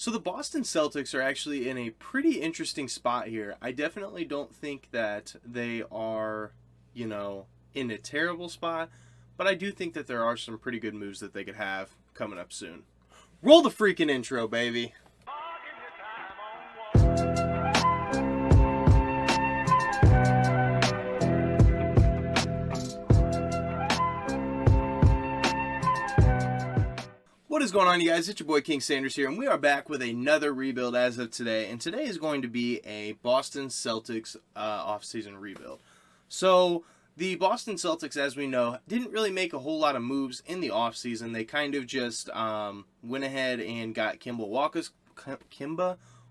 So the Boston Celtics are actually in a pretty interesting spot here. I definitely don't think that they are, in a terrible spot, but I do think that there are some pretty good moves that they could have coming up soon. Roll the freaking intro, baby. What is going on, you guys? It's your boy King Sanders here, and we are back with another rebuild as of today. And today is going to be a Boston Celtics offseason rebuild. So the Boston Celtics, as we know, didn't really make a whole lot of moves in the offseason. They kind of just went ahead and got Kemba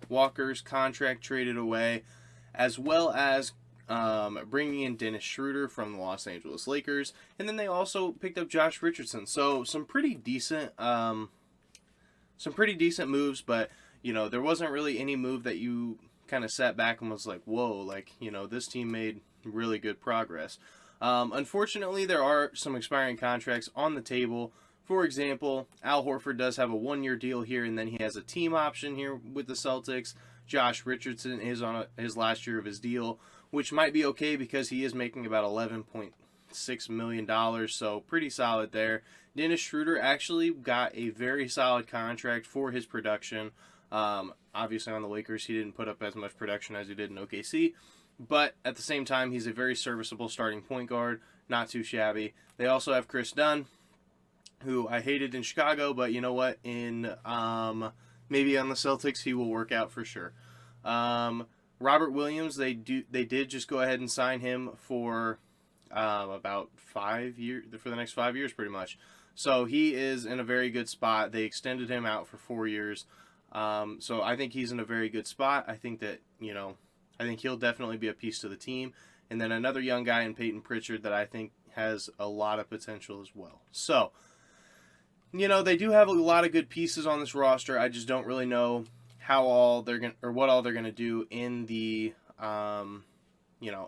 Walker's contract traded away, as well as bringing in Dennis Schroeder from the Los Angeles Lakers, and then they also picked up Josh Richardson. So some pretty decent moves, but there wasn't really any move that you kind of sat back and was like, whoa, this team made really good progress. Unfortunately, there are some expiring contracts on the table. For example, Al Horford does have a 1-year deal here, and then he has a team option here with the Celtics. Josh Richardson is on his last year of his deal, which might be okay because he is making about $11.6 million, so pretty solid there. Dennis Schroeder actually got a very solid contract for his production. Obviously on the Lakers, he didn't put up as much production as he did in OKC, but at the same time, he's a very serviceable starting point guard, not too shabby. They also have Chris Dunn, who I hated in Chicago, but you know what? Maybe on the Celtics, he will work out for sure. Robert Williams, they did just go ahead and sign him for about 5 years, for the next 5 years pretty much. So he is in a very good spot. They extended him out for 4 years. So I think he's in a very good spot. I think that, I think he'll definitely be a piece to the team. And then another young guy in Peyton Pritchard that I think has a lot of potential as well. So, they do have a lot of good pieces on this roster. I just don't really know what all they're gonna do in the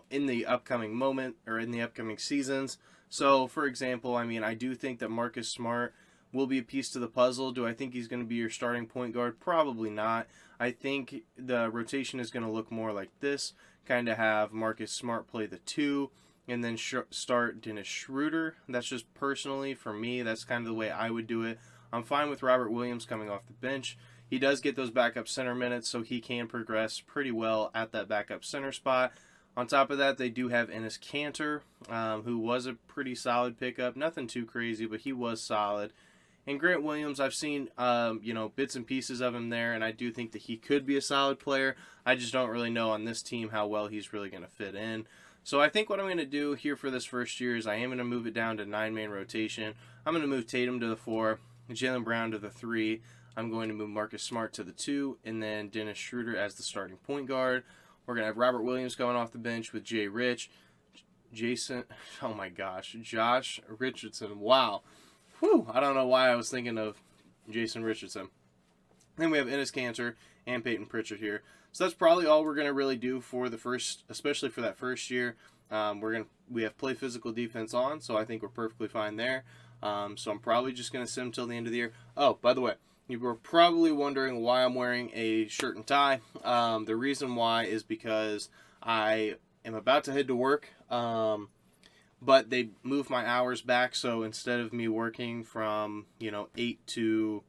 in the upcoming moment or in the upcoming seasons. So, for example, I do think that Marcus Smart will be a piece to the puzzle. Do I think he's going to be your starting point guard? Probably not. I think the rotation is going to look more like this. Kind of have Marcus Smart play the 2, and then start Dennis Schroeder. That's just personally, for me, that's kind of the way I would do it. I'm fine with Robert Williams coming off the bench. He does get those backup center minutes, so he can progress pretty well at that backup center spot. On top of that, they do have Enes Kanter, who was a pretty solid pickup. Nothing too crazy, but he was solid. And Grant Williams, I've seen, bits and pieces of him there, and I do think that he could be a solid player. I just don't really know on this team how well he's really going to fit in. So I think what I'm going to do here for this first year is I am going to move it down to 9-man rotation. I'm going to move Tatum to the 4, Jaylen Brown to the 3. I'm going to move Marcus Smart to the 2, and then Dennis Schroeder as the starting point guard. We're going to have Robert Williams coming off the bench with Josh Richardson. Wow. Whew, I don't know why I was thinking of Jason Richardson. Then we have Enes Kanter and Peyton Pritchard here. So that's probably all we're going to really do for the first, especially for that first year. We have play physical defense on, so I think we're perfectly fine there. So I'm probably just going to sim till the end of the year. Oh, by the way, you were probably wondering why I'm wearing a shirt and tie. The reason why is because I am about to head to work, but they moved my hours back. So instead of me working from 8 to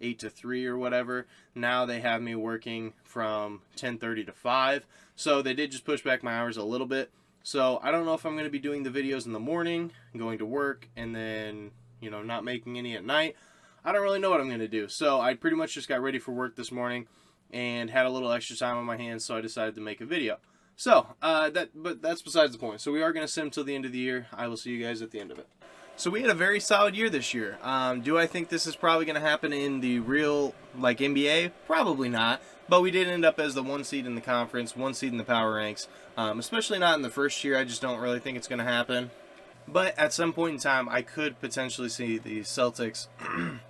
3 or whatever, now they have me working from 10:30 to 5. So they did just push back my hours a little bit. So I don't know if I'm going to be doing the videos in the morning, going to work, and then not making any at night. I don't really know what I'm going to do. So I pretty much just got ready for work this morning and had a little extra time on my hands, so I decided to make a video. So, but that's besides the point. So we are going to sim till the end of the year. I will see you guys at the end of it. So we had a very solid year this year. Do I think this is probably going to happen in the real, NBA? Probably not. But we did end up as the 1 seed in the conference, 1 seed in the power ranks. Especially not in the first year. I just don't really think it's going to happen. But at some point in time, I could potentially see the Celtics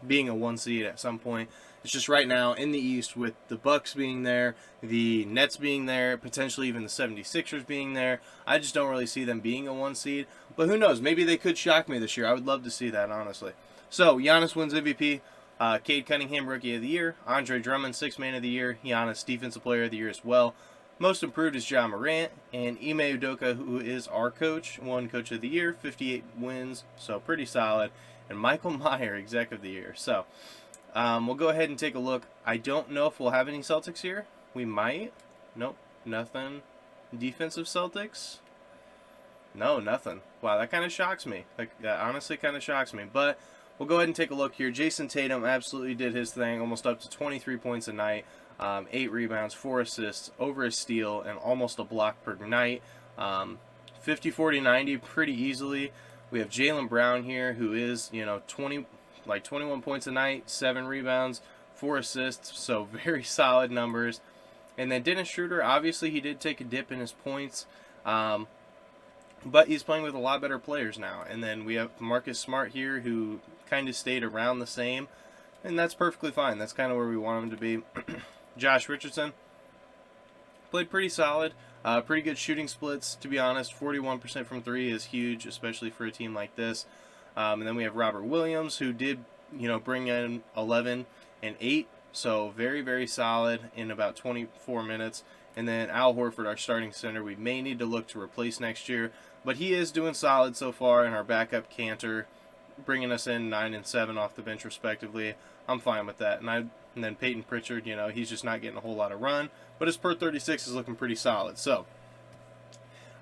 being a 1 seed at some point. It's just right now in the East with the Bucks being there, the Nets being there, potentially even the 76ers being there. I just don't really see them being a 1 seed. But who knows? Maybe they could shock me this year. I would love to see that, honestly. So, Giannis wins MVP. Cade Cunningham, Rookie of the Year. Andre Drummond, Sixth Man of the Year. Giannis, Defensive Player of the Year as well. Most Improved is Ja Morant. And Ime Udoka, who is our coach, won Coach of the Year, 58 wins, so pretty solid. And Michael Meyer, Exec of the Year. So, we'll go ahead and take a look. I don't know if we'll have any Celtics here. We might. Nope, nothing. Defensive Celtics? No, nothing. Wow, that kind of shocks me. That honestly kind of shocks me. But we'll go ahead and take a look here. Jason Tatum absolutely did his thing, almost up to 23 points a night, 8 rebounds, 4 assists, over a steal, and almost a block per night. 50, 40, 90 pretty easily. We have Jaylen Brown here, who is, 21 points a night, 7 rebounds, 4 assists, so very solid numbers. And then Dennis Schroeder, obviously he did take a dip in his points, but he's playing with a lot better players now. And then we have Marcus Smart here, who kind of stayed around the same, and that's perfectly fine. That's kind of where we want him to be. Josh Richardson played pretty solid, pretty good shooting splits, to be honest. 41% from 3 is huge, especially for a team like this. And then we have Robert Williams, who did, bring in 11 and 8, so very, very solid in about 24 minutes. And then Al Horford, our starting center, we may need to look to replace next year, but he is doing solid so far. And our backup Cantor, bringing us in 9 and 7 off the bench respectively. I'm fine with that. And then Peyton Pritchard, he's just not getting a whole lot of run, but his per 36 is looking pretty solid. So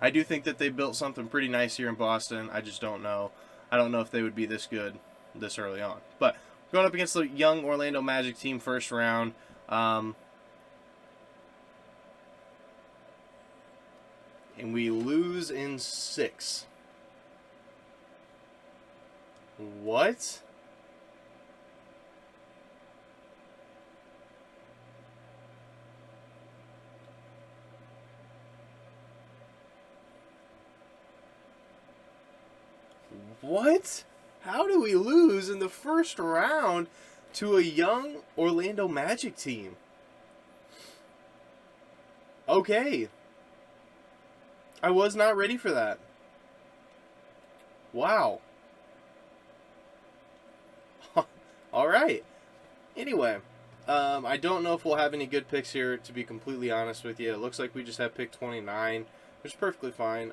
I do think that they built something pretty nice here in Boston. I just don't know. I don't know if they would be this good this early on. But going up against the young Orlando Magic team first round, and we lose in 6. What? What? How do we lose in the first round to a young Orlando Magic team? Okay. I was not ready for that. Wow. All right. Anyway, I don't know if we'll have any good picks here, to be completely honest with you. It looks like we just have pick 29, which is perfectly fine.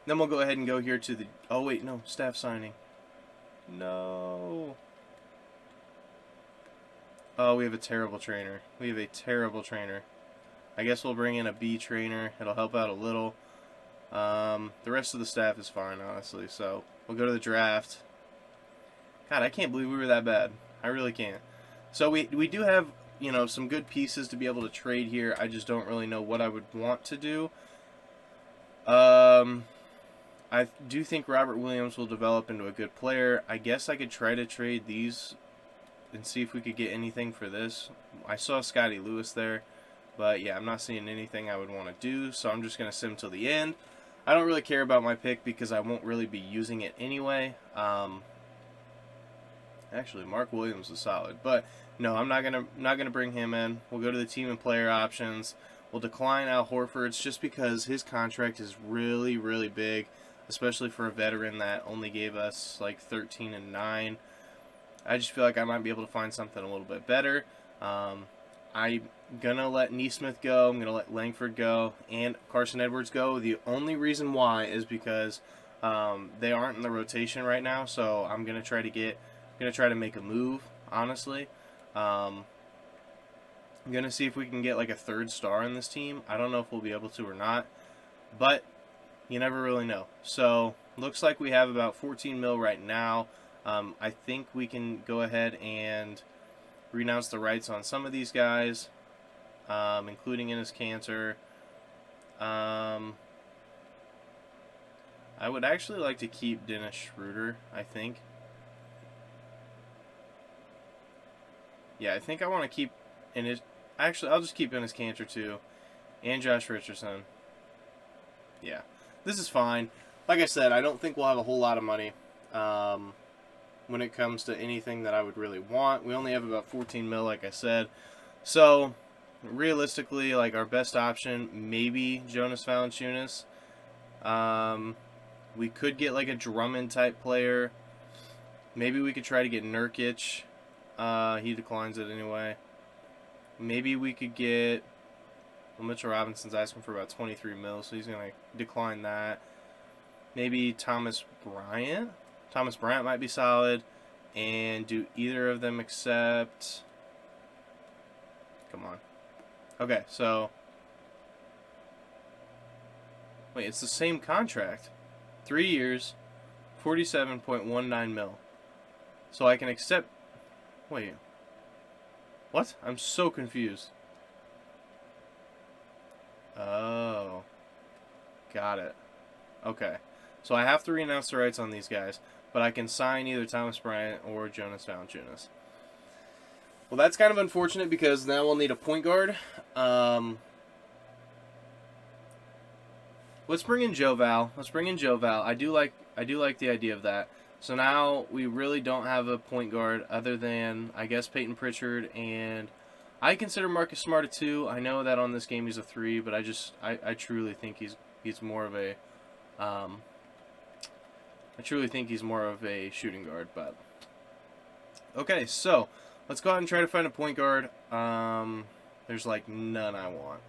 Then we'll go ahead and go here to the... Oh, wait, no. Staff signing. No. Oh, we have a terrible trainer. We have a terrible trainer. I guess we'll bring in a B trainer. It'll help out a little. The rest of the staff is fine, honestly. So, we'll go to the draft. God, I can't believe we were that bad. I really can't. So, we do have, some good pieces to be able to trade here. I just don't really know what I would want to do. I do think Robert Williams will develop into a good player. I guess I could try to trade these and see if we could get anything for this. I saw Scotty Lewis there, but yeah, I'm not seeing anything I would want to do, so I'm just going to sim till the end. I don't really care about my pick because I won't really be using it anyway. Actually, Mark Williams is solid, but no, I'm not gonna bring him in. We'll go to the team and player options. We'll decline Al Horford's just because his contract is really, really big, especially for a veteran that only gave us like 13 and 9. I just feel like I might be able to find something a little bit better. I'm gonna let Neesmith go. I'm gonna let Langford go and Carson Edwards go. The only reason why is because they aren't in the rotation right now. So I'm gonna try to make a move. Honestly, I'm gonna see if we can get like a third star in this team. I don't know if we'll be able to or not, but you never really know. So looks like we have about 14 mil right now. I think we can go ahead and renounce the rights on some of these guys, including Enes Kanter. I would actually like to keep Dennis Schroeder, I think. Yeah, I think I want to keep Enes. Actually, I'll just keep Enes Kanter too, and Josh Richardson. Yeah, this is fine. Like I said, I don't think we'll have a whole lot of money when it comes to anything that I would really want. We only have about 14 mil, like I said. So, realistically, like our best option, maybe Jonas Valanciunas. We could get like a Drummond type player. Maybe we could try to get Nurkic. He declines it anyway. Maybe we could get... Well, Mitchell Robinson's asking for about 23 mil, so he's going to decline that. Maybe Thomas Bryant. Thomas Bryant might be solid. And do either of them accept... Come on. Okay, so... Wait, it's the same contract. 3 years, 47.19 mil. So I can accept... Wait. What? I'm so confused. Oh. Got it. Okay. So I have to renounce the rights on these guys, but I can sign either Thomas Bryant or Jonas Valanciunas. Well, that's kind of unfortunate because now we'll need a point guard. Let's bring in Joe Val. I do like the idea of that. So now we really don't have a point guard other than, I guess, Peyton Pritchard, and I consider Marcus Smart a 2. I know that on this game he's a 3, but I truly think he's more of a shooting guard. But okay, so let's go ahead and try to find a point guard. There's like none I want.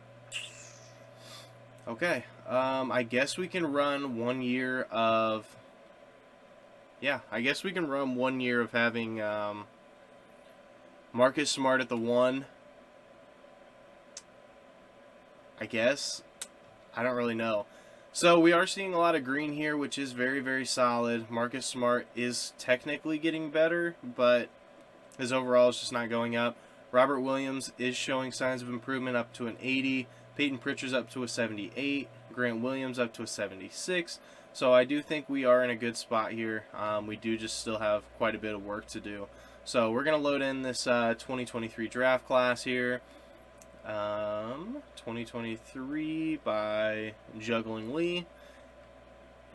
Okay, I guess we can run 1 year of... Yeah, I guess we can run 1 year of having Marcus Smart at the 1. I guess. I don't really know. So we are seeing a lot of green here, which is very, very solid. Marcus Smart is technically getting better, but his overall is just not going up. Robert Williams is showing signs of improvement up to an 80. Peyton Pritchard's up to a 78. Grant Williams up to a 76. So I do think we are in a good spot here. We do just still have quite a bit of work to do. So we're going to load in this 2023 draft class here. 2023 by Juggling Lee.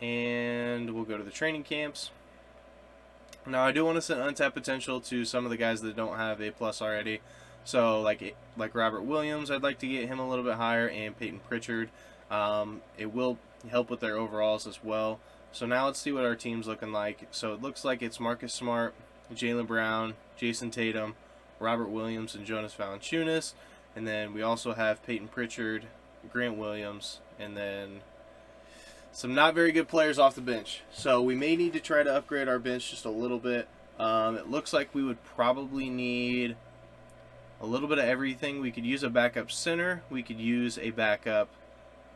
And we'll go to the training camps. Now I do want to send untapped potential to some of the guys that don't have A+ already. So like Robert Williams, I'd like to get him a little bit higher, and Peyton Pritchard. It will help with their overalls as well. So now let's see what our team's looking like. So it looks like it's Marcus Smart, Jaylen Brown, Jason Tatum, Robert Williams, and Jonas Valanciunas. And then we also have Peyton Pritchard, Grant Williams, and then some not very good players off the bench. So we may need to try to upgrade our bench just a little bit. It looks like we would probably need a little bit of everything. We could use a backup center. We could use a backup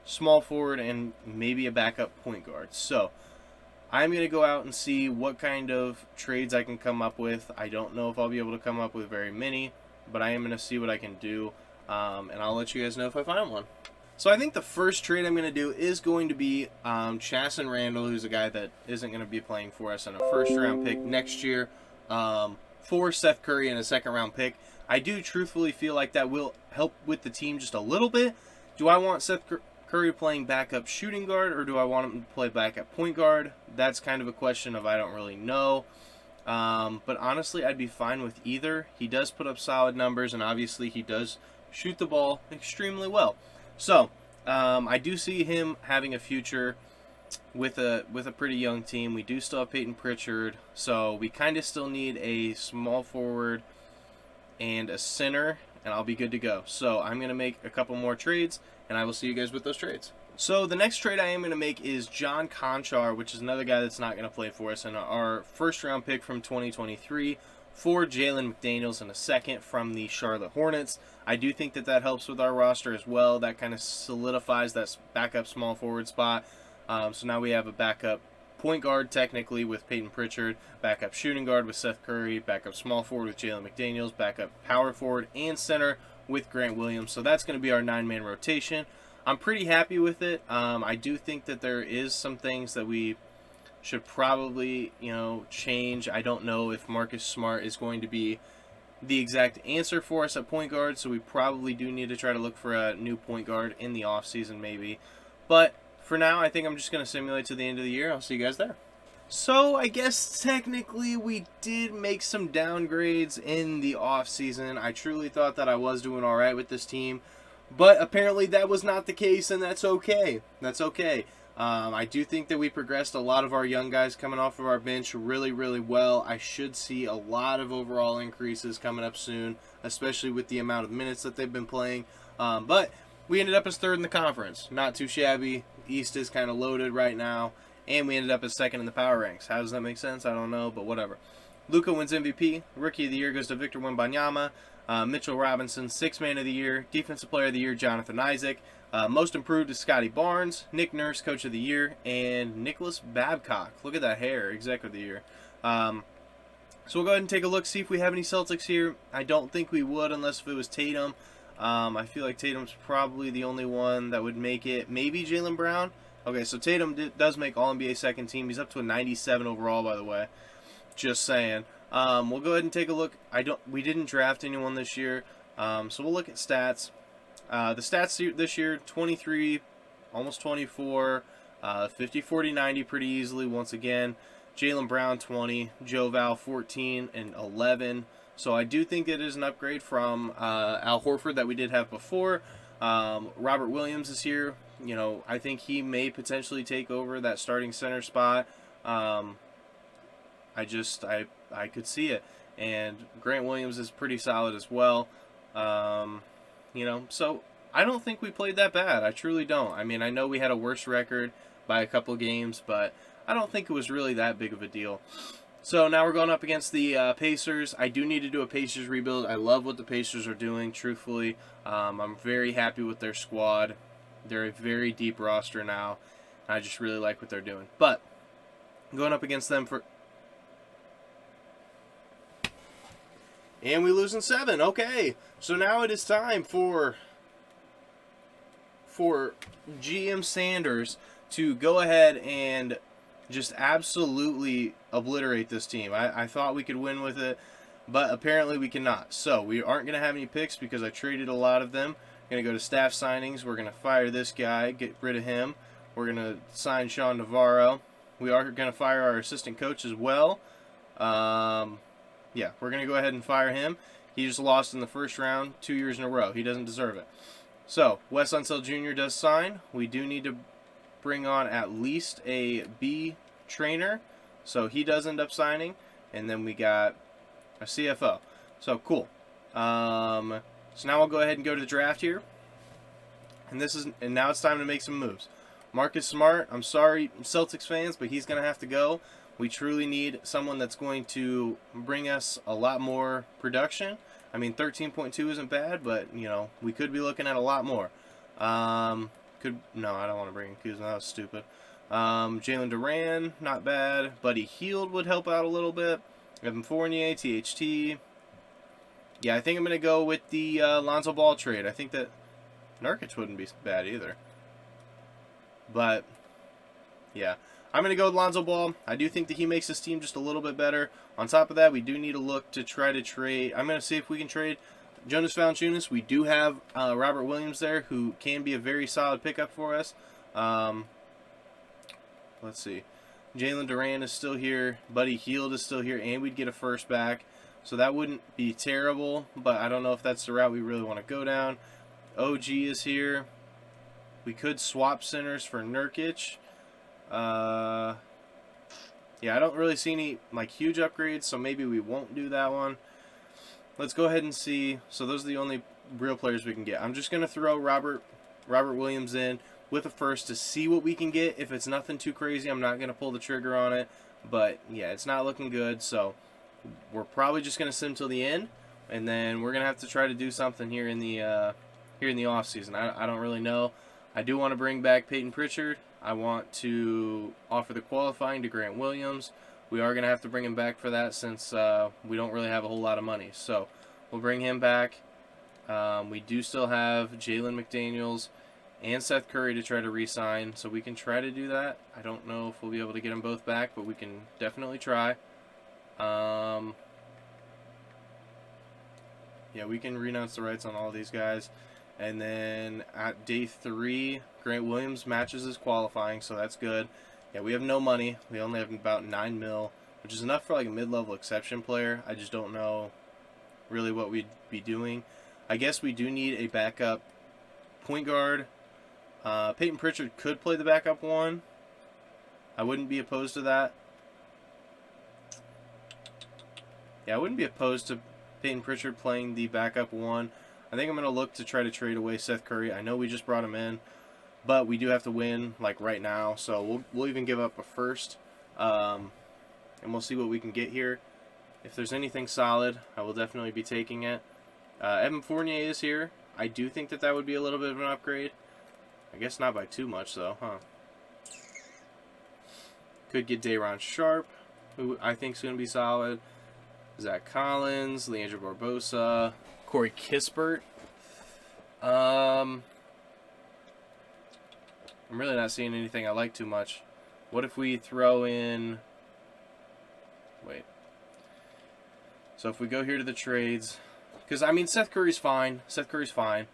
small forward and maybe a backup point guard. So I'm going to go out and see what kind of trades I can come up with. I don't know if I'll be able to come up with very many, but I am going to see what I can do, and I'll let you guys know if I find one. So I think the first trade I'm going to do is going to be Chasson Randall, who's a guy that isn't going to be playing for us, and a first-round pick next year for Seth Curry and a second-round pick. I do truthfully feel like that will help with the team just a little bit. Do I want Seth Curry playing backup shooting guard, or do I want him to play backup point guard? That's kind of a question of I don't really know. But honestly, I'd be fine with either. He does put up solid numbers, and obviously he does shoot the ball extremely well. So I do see him having a future with a pretty young team. We do still have Peyton Pritchard, so we kind of still need a small forward and a center, and I'll be good to go. So I'm going to make a couple more trades, and I will see you guys with those trades. So the next trade I am going to make is John Conchar, which is another guy that's not going to play for us, and our first-round pick from 2023 for Jalen McDaniels and a second from the Charlotte Hornets. I do think that helps with our roster as well. That kind of solidifies that backup small forward spot. So now we have a backup point guard technically with Peyton Pritchard, backup shooting guard with Seth Curry, backup small forward with Jalen McDaniels, backup power forward and center with Grant Williams. So that's going to be our 9-man rotation. I'm pretty happy with it. I do think that there is some things that we should probably, change. I don't know if Marcus Smart is going to be the exact answer for us at point guard, so we probably do need to try to look for a new point guard in the offseason maybe. But for now, I think I'm just going to simulate to the end of the year. I'll see you guys there. So I guess technically we did make some downgrades in the offseason. I truly thought that I was doing all right with this team, but apparently that was not the case, and that's okay. That's okay. I do think that we progressed a lot of our young guys coming off of our bench really, really well. I should see a lot of overall increases coming up soon, especially with the amount of minutes that they've been playing. But we ended up as third in the conference. Not too shabby. East is kind of loaded right now. And we ended up as second in the power ranks. How does that make sense? I don't know, but whatever. Luka wins MVP. Rookie of the Year goes to Victor Wembanyama. Mitchell Robinson, Sixth Man of the Year. Defensive Player of the Year, Jonathan Isaac. Most Improved is Scotty Barnes. Nick Nurse, Coach of the Year. And Nicholas Babcock. Look at that hair. Executive of the Year. So we'll go ahead and take a look, see if we have any Celtics here. I don't think we would unless if it was Tatum. I feel like Tatum's probably the only one that would make it. Maybe Jaylen Brown. Okay, so Tatum does make All-NBA second team. He's up to a 97 overall, by the way. Just saying. We'll go ahead and take a look. We didn't draft anyone this year, so we'll look at stats. The stats this year: 23, almost 24, 50, 40, 90 pretty easily. Once again, Jaylen Brown 20, Joe Val 14 and 11. So I do think it is an upgrade from Al Horford that we did have before. Robert Williams is here. You know, I think he may potentially take over that starting center spot. I could see it. And Grant Williams is pretty solid as well. You know, so I don't think we played that bad. I truly don't. I mean, I know we had a worse record by a couple games, but I don't think it was really that big of a deal. So now we're going up against the Pacers. I do need to do a Pacers rebuild. I love what the Pacers are doing, truthfully. I'm very happy with their squad. They're a very deep roster now. I just really like what they're doing. But going up against them for... And we lose in 7. Okay. So now it is time for GM Sanders to go ahead and just absolutely obliterate this team. I thought we could win with it, but apparently we cannot. So we aren't going to have any picks because I traded a lot of them. Going to go to staff signings. We're going to fire this guy, get rid of him. We're going to sign Sean Navarro. We are going to fire our assistant coach as well. Yeah, we're going to go ahead and fire him. He just lost in the first round 2 years in a row. He doesn't deserve it. So, Wes Unseld Jr. does sign. We do need to bring on at least a B trainer. So, he does end up signing. And then we got a CFO. So, cool. So now we'll go ahead and go to the draft here. And now it's time to make some moves. Marcus Smart, I'm sorry, Celtics fans, but he's going to have to go. We truly need someone that's going to bring us a lot more production. I mean, 13.2 isn't bad, but, you know, we could be looking at a lot more. No, I don't want to bring in Kuzma. That was stupid. Jalen Duran, not bad. Buddy Hield would help out a little bit. Evan Fournier, THT. Yeah, I think I'm going to go with the Lonzo Ball trade. I think that Nurkic wouldn't be bad either. But, yeah. I'm going to go with Lonzo Ball. I do think that he makes this team just a little bit better. On top of that, we do need to look to try to trade. I'm going to see if we can trade Jonas Valanciunas. We do have Robert Williams there, who can be a very solid pickup for us. Let's see. Jalen Duran is still here. Buddy Hield is still here, and we'd get a first back. So that wouldn't be terrible, but I don't know if that's the route we really want to go down. OG is here. We could swap centers for Nurkic. Yeah, I don't really see any huge upgrades, so maybe we won't do that one. Let's go ahead and see. So those are the only real players we can get. I'm just going to throw Robert Williams in with a first to see what we can get. If it's nothing too crazy, I'm not going to pull the trigger on it. But yeah, it's not looking good, so we're probably just going to sim till the end, and then we're going to have to try to do something here in the off season. I don't really know. I do want to bring back Peyton Pritchard. I want to offer the qualifying to Grant Williams. We are going to have to bring him back for that since we don't really have a whole lot of money. So we'll bring him back. We do still have Jalen McDaniels and Seth Curry to try to re-sign, so we can try to do that. I don't know if we'll be able to get them both back, but we can definitely try. Yeah, we can renounce the rights on all these guys. And then at day 3, Grant Williams matches his qualifying, so that's good. Yeah, we have no money. We only have about 9 mil, which is enough for a mid-level exception player. I just don't know really what we'd be doing. I guess we do need a backup point guard. Peyton Pritchard could play the backup one. I wouldn't be opposed to that. Yeah, I wouldn't be opposed to Peyton Pritchard playing the backup one. I think I'm going to look to try to trade away Seth Curry. I know we just brought him in, but we do have to win like right now. So we'll even give up a first, and we'll see what we can get here. If there's anything solid, I will definitely be taking it. Evan Fournier is here. I do think that would be a little bit of an upgrade. I guess not by too much, though, huh? Could get Day'Ron Sharp, who I think is going to be solid. Zach Collins, Leandro Barbosa, Corey Kispert. I'm really not seeing anything I like too much. What if we throw in... Wait. So if we go here to the trades... Because, I mean, Seth Curry's fine. Seth Curry's fine.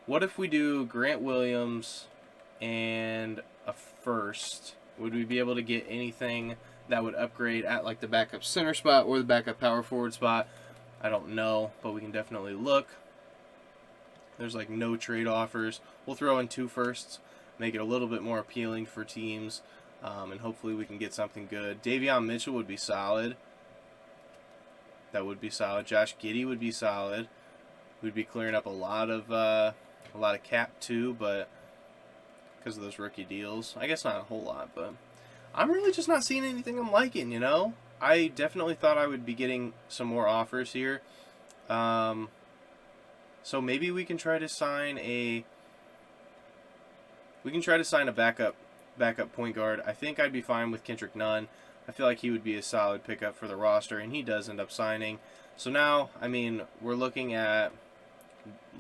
What if we do Grant Williams and a first? Would we be able to get anything that would upgrade at, like, the backup center spot or the backup power forward spot? I don't know, but we can definitely look. There's, like, no trade offers. We'll throw in 2 firsts, make it a little bit more appealing for teams, and hopefully we can get something good. Davion Mitchell would be solid. That would be solid. Josh Giddey would be solid. We'd be clearing up a lot of cap too, but because of those rookie deals, I guess not a whole lot. But I'm really just not seeing anything I'm liking. You know, I definitely thought I would be getting some more offers here. So maybe we can try to sign a backup point guard. I think I'd be fine with Kendrick Nunn. I feel like he would be a solid pickup for the roster, and he does end up signing. So now, I mean, we're looking at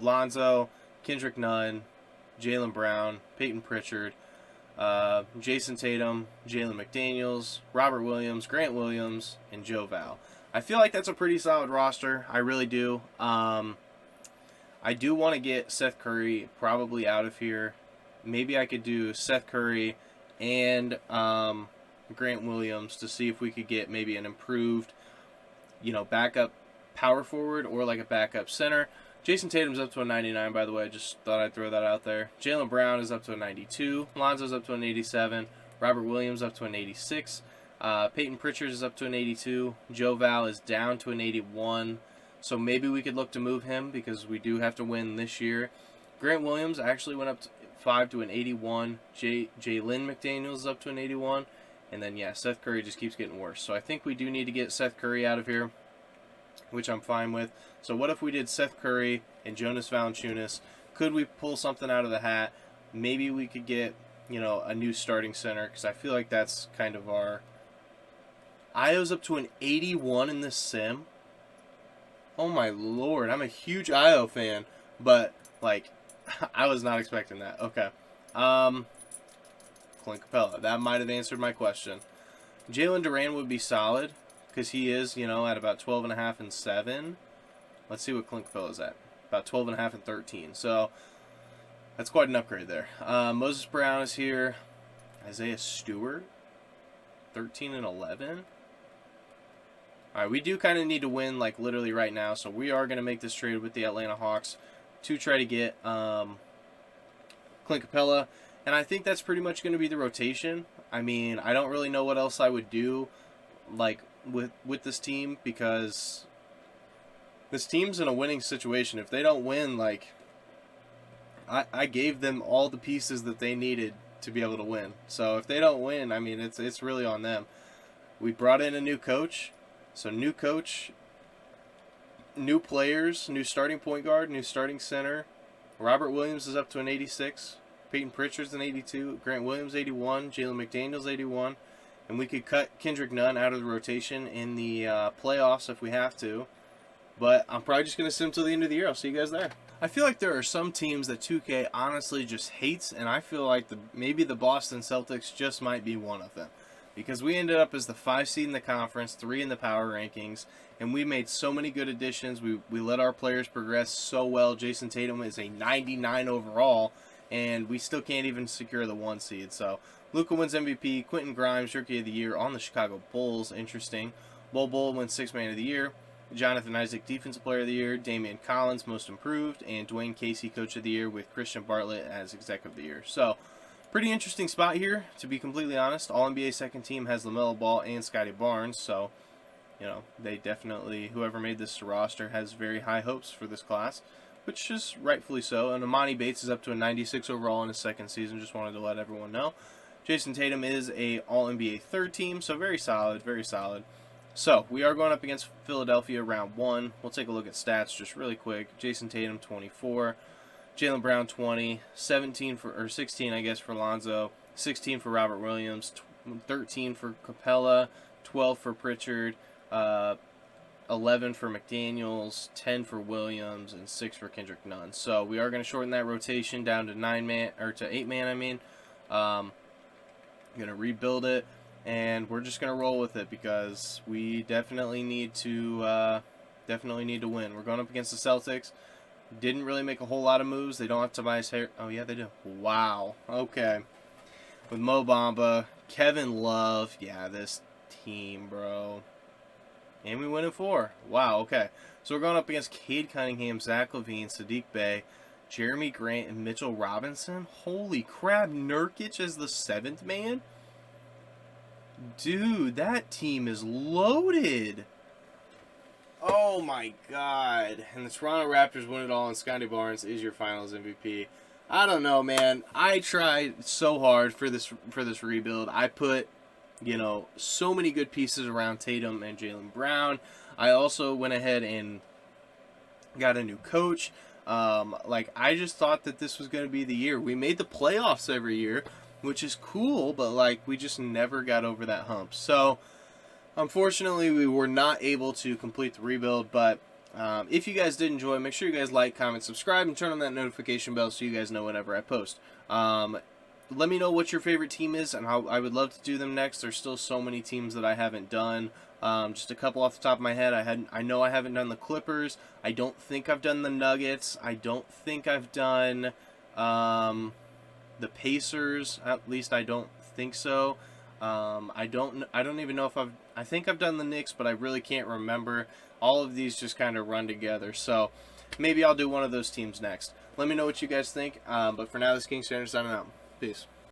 Lonzo, Kendrick Nunn, Jaylen Brown, Peyton Pritchard, Jason Tatum, Jalen McDaniels, Robert Williams, Grant Williams, and Joe Val. I feel like that's a pretty solid roster. I really do. I do want to get Seth Curry probably out of here. Maybe I could do Seth Curry and Grant Williams to see if we could get maybe an improved, backup power forward or like a backup center. Jason Tatum's up to a 99, by the way. I just thought I'd throw that out there. Jaylen Brown is up to a 92. Lonzo's up to an 87. Robert Williams up to an 86. Peyton Pritchard is up to an 82. Joe Val is down to an 81. So maybe we could look to move him because we do have to win this year. Grant Williams actually went up to 5 to an 81. Jalen McDaniels is up to an 81. And then, yeah, Seth Curry just keeps getting worse. So I think we do need to get Seth Curry out of here, which I'm fine with. So what if we did Seth Curry and Jonas Valanciunas? Could we pull something out of the hat? Maybe we could get, a new starting center, because I feel like that's kind of our... Io's up to an 81 in this sim. Oh, my Lord. I'm a huge Io fan, but, I was not expecting that. Okay. Clint Capella. That might have answered my question. Jalen Duran would be solid because he is, at about 12.5 and 7. Let's see what Clint Capella's at. About 12.5 and 13. So that's quite an upgrade there. Moses Brown is here. Isaiah Stewart, 13 and 11. All right, we do kind of need to win literally right now, so we are going to make this trade with the Atlanta Hawks to try to get Clint Capella. And I think that's pretty much going to be the rotation. I mean, I don't really know what else I would do, with this team, because this team's in a winning situation. If they don't win, I gave them all the pieces that they needed to be able to win. So if they don't win, I mean, it's really on them. We brought in a new coach. So new coach, new players, new starting point guard, new starting center. Robert Williams is up to an 86. Peyton Pritchard's an 82, Grant Williams 81, Jalen McDaniels 81, and we could cut Kendrick Nunn out of the rotation in the playoffs if we have to. But I'm probably just going to sim till the end of the year. I'll see you guys there. I feel like there are some teams that 2K honestly just hates, and I feel like maybe the Boston Celtics just might be one of them. Because we ended up as the 5 seed in the conference, 3 in the power rankings, and we made so many good additions. We let our players progress so well. Jason Tatum is a 99 overall, and we still can't even secure the 1 seed. So Luka wins MVP. Quentin Grimes, Rookie of the Year on the Chicago Bulls. Interesting. Bol Bol wins 6th Man of the Year. Jonathan Isaac, Defensive Player of the Year, Damian Collins, Most Improved, and Dwayne Casey, Coach of the Year, with Christian Bartlett as Exec of the Year. So, pretty interesting spot here, to be completely honest. All-NBA second team has LaMelo Ball and Scotty Barnes, so, you know, they definitely, whoever made this roster has very high hopes for this class, which is rightfully so. And Amani Bates is up to a 96 overall in his second season, just wanted to let everyone know. Jason Tatum is a All-NBA third team, so very solid, very solid. So, we are going up against Philadelphia round 1. We'll take a look at stats just really quick. Jason Tatum, 24. Jaylen Brown, 20. 16, I guess, for Lonzo. 16 for Robert Williams. 13 for Capella. 12 for Pritchard. 11 for McDaniels. 10 for Williams. And 6 for Kendrick Nunn. So, we are going to shorten that rotation down to 8-man, I mean. I'm going to rebuild it. And we're just gonna roll with it because we definitely need to win. We're going up against the Celtics. Didn't really make a whole lot of moves. They don't have Tobias Harris. Oh yeah, they do. Wow. Okay. With Mo Bamba, Kevin Love. Yeah, this team, bro. And we win in 4. Wow. Okay. So we're going up against Cade Cunningham, Zach LaVine, Sadiq Bey, Jeremy Grant, and Mitchell Robinson. Holy crap! Nurkic as the 7th man. Dude, that team is loaded. Oh my god. And the Toronto Raptors win it all, and Scotty Barnes is your finals MVP. I don't know, man. I tried so hard for this rebuild. I put, you know, so many good pieces around Tatum and Jaylen Brown. I also went ahead and got a new coach. I just thought that this was going to be the year. We made the playoffs every year, which is cool, but, like, we just never got over that hump. So, unfortunately, we were not able to complete the rebuild, but if you guys did enjoy, make sure you guys like, comment, subscribe, and turn on that notification bell so you guys know whenever I post. Let me know what your favorite team is, and how I would love to do them next. There's still so many teams that I haven't done. Just a couple off the top of my head. I know I haven't done the Clippers. I don't think I've done the Nuggets. I don't think I've done the Pacers. At least I don't think so. I don't even know if I think I've done the Knicks, but I really can't remember. All of these just kind of run together. So maybe I'll do one of those teams next. Let me know what you guys think. But for now, this is King Standard signing out. Peace.